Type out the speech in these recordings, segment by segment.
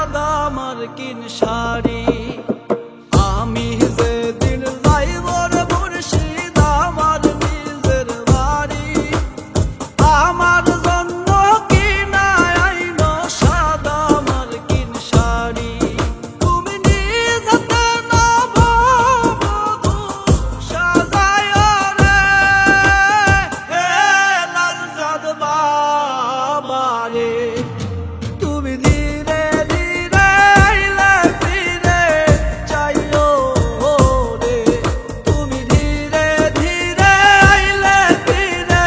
সাদা মার্কিন শাড়ি। আমি যেদিন যাইব রে মুর্শিদ আমার নিজের বাড়ি, আমার জন্য কিনা আইনো সাদা মার্কিন শাড়ি। তুমি নিজ হাতে নববধূ সাজাইয়া রে, হে লালচাঁদ বাবা রে। তুমি ধীরে ধীরে আইলে ফিরে যাইও রে, তুমি ধীরে ধীরে আইলে ফিরে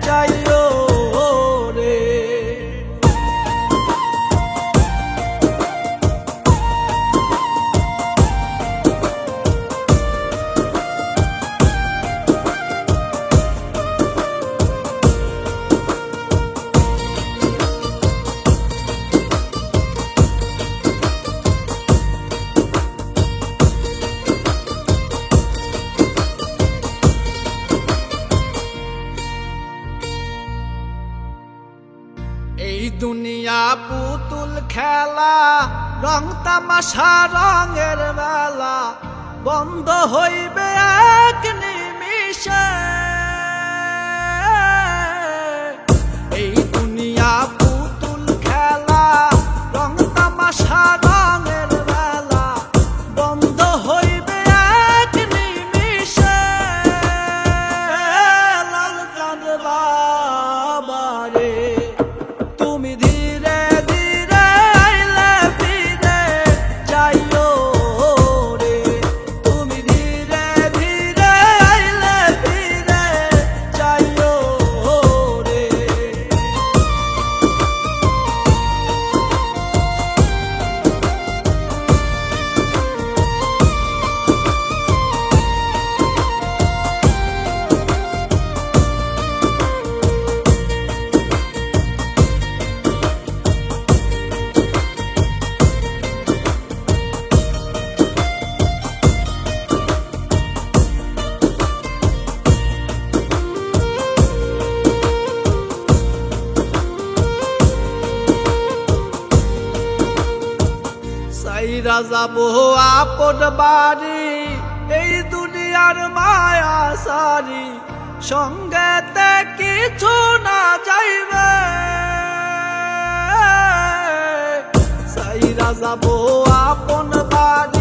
যাইও রে। এই দুনিয়া পুতুল খেলা, রং তামাশা রঙের বেলা, বন্ধ হইবে এক নিমিষে। এই দুনিয়া পুতুল খেলা, রং তামাশা রঙের বেলা, বন্ধ হইবে এক নিমিষে। লালচাঁদ বাবা রে, তুমি ধীরে ধীরে আইলে ফিরে যাইও রে, তুমি ধীরে ধীরে আইলে ফিরে যাইও রে। সাইরা যাবো আপন বাড়ি, এই দুনিয়ার মায়া সারি, সঙ্গেতে কিছু না যাইবে। সাইরা যাবো আপন বাড়ি,